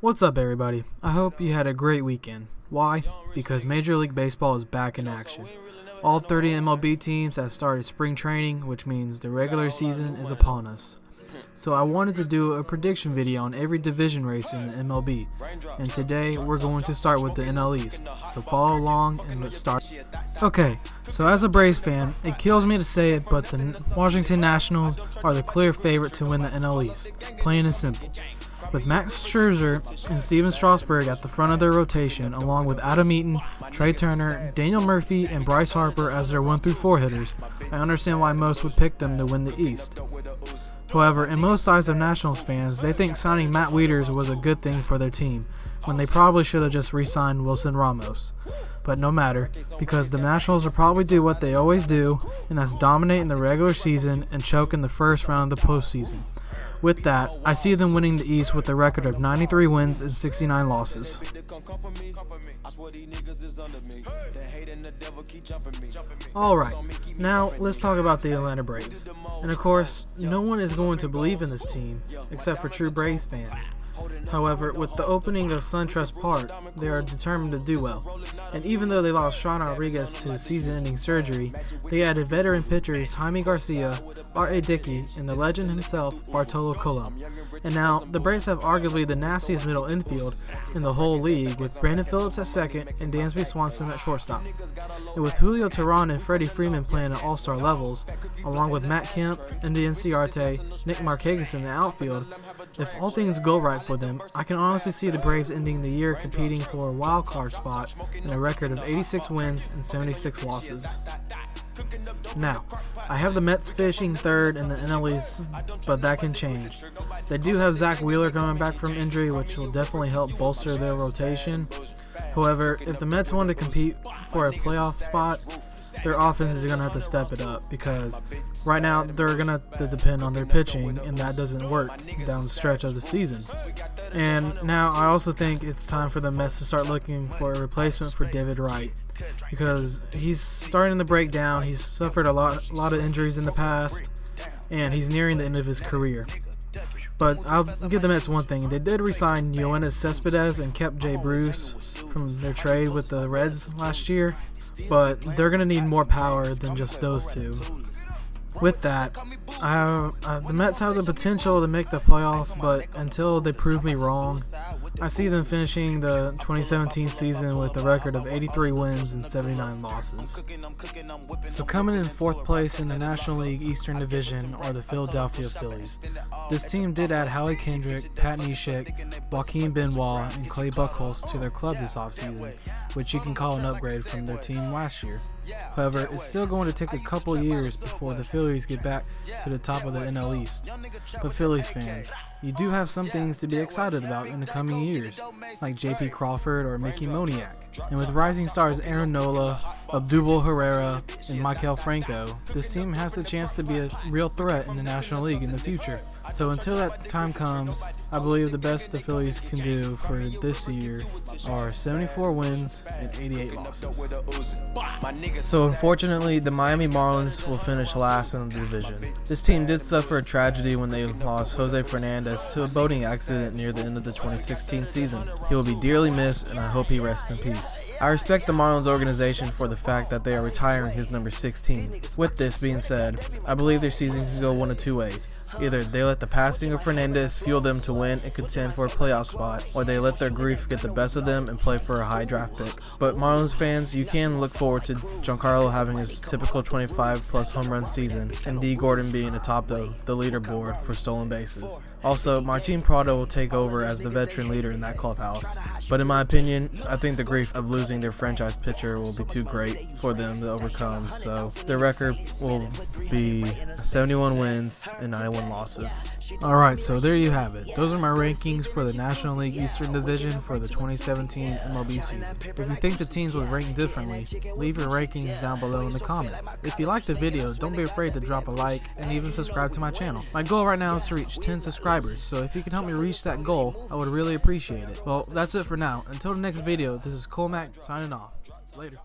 What's up, everybody? I hope you had a great weekend. Why? Because Major League Baseball is back in action. All 30 MLB teams have started spring training, which means the regular season is upon us. So I wanted to do a prediction video on every division race in the MLB, and today we're going to start with the NL East. So follow along and let's start. Okay, so as a Braves fan, it kills me to say it, but the Washington Nationals are the clear favorite to win the NL East, plain and simple. With Max Scherzer and Steven Strasburg at the front of their rotation, along with Adam Eaton, Trey Turner, Daniel Murphy, and Bryce Harper as their 1-4 hitters, I understand why most would pick them to win the East. However, in most eyes of Nationals fans, they think signing Matt Wieters was a good thing for their team, when they probably should have just re-signed Wilson Ramos. But no matter, because the Nationals will probably do what they always do, and that's dominate in the regular season and choke in the first round of the postseason. With that, I see them winning the East with a record of 93 wins and 69 losses. Alright, now let's talk about the Atlanta Braves. And of course, no one is going to believe in this team, except for true Braves fans. However, with the opening of SunTrust Park, they are determined to do well. And even though they lost Sean Rodriguez to season-ending surgery, they added veteran pitchers Jaime Garcia, R.A. Dickey, and the legend himself, Bartolo Colon. And now, the Braves have arguably the nastiest middle infield in the whole league, with Brandon Phillips at second and Dansby Swanson at shortstop. And with Julio Teheran and Freddie Freeman playing at all-star levels, along with Matt Kemp, Andy Inciarte, Nick Markakis in the outfield, if all things go right for them, I can honestly see the Braves ending the year competing for a wild card spot and a record of 86 wins and 76 losses. Now, I have the Mets finishing third in the NL East, but that can change. They do have Zach Wheeler coming back from injury, which will definitely help bolster their rotation. However, if the Mets want to compete for a playoff spot, their offense is going to have to step it up, because right now they're going to have to depend on their pitching, and that doesn't work down the stretch of the season. And now I also think it's time for the Mets to start looking for a replacement for David Wright, because he's starting to break down. He's suffered a lot of injuries in the past, and he's nearing the end of his career. But I'll give the Mets one thing. They did re-sign Yoenis Cespedes and kept Jay Bruce from their trade with the Reds last year, but they're going to need more power than just those two. With that, the Mets have the potential to make the playoffs, but until they prove me wrong, I see them finishing the 2017 season with a record of 83 wins and 79 losses. So coming in fourth place in the National League Eastern Division are the Philadelphia Phillies. This team did add Howie Kendrick, Pat Neshek, Joaquin Benoit, and Clay Buchholz to their club this offseason, which you can call an upgrade from their team last year. However, it's still going to take a couple years before the Phillies get back to the top of the NL East. But Phillies fans, you do have some things to be excited about in the coming years, like J.P. Crawford or Mickey Moniak. And with rising stars Aaron Nola, Abdul Herrera, and Maikel Franco, this team has the chance to be a real threat in the National League in the future. So until that time comes, I believe the best the Phillies can do for this year are 74 wins and 88 losses. So unfortunately, the Miami Marlins will finish last in the division. This team did suffer a tragedy when they lost Jose Fernandez to a boating accident near the end of the 2016 season. He will be dearly missed, and I hope he rests in peace. I respect the Marlins organization for the fact that they are retiring his number 16. With this being said, I believe their season can go one of two ways. Either they let the passing of Fernandez fuel them to win and contend for a playoff spot, or they let their grief get the best of them and play for a high draft pick. But Marlins fans, you can look forward to Giancarlo having his typical 25-plus home run season, and D. Gordon being atop the leaderboard for stolen bases. Also, Martin Prado will take over as the veteran leader in that clubhouse. But in my opinion, I think the grief of losing their franchise pitcher will be too great for them to overcome, so their record will be 71 wins and 91 losses. Alright, so there you have it. Those are my rankings for the National League Eastern Division for the 2017 MLB season. If you think the teams would rank differently, leave your rankings down below in the comments. If you liked the video, don't be afraid to drop a like and even subscribe to my channel. My goal right now is to reach 10 subscribers, so if you can help me reach that goal, I would really appreciate it. Well, that's it for now. Until the next video, this is Colmac signing off. Later.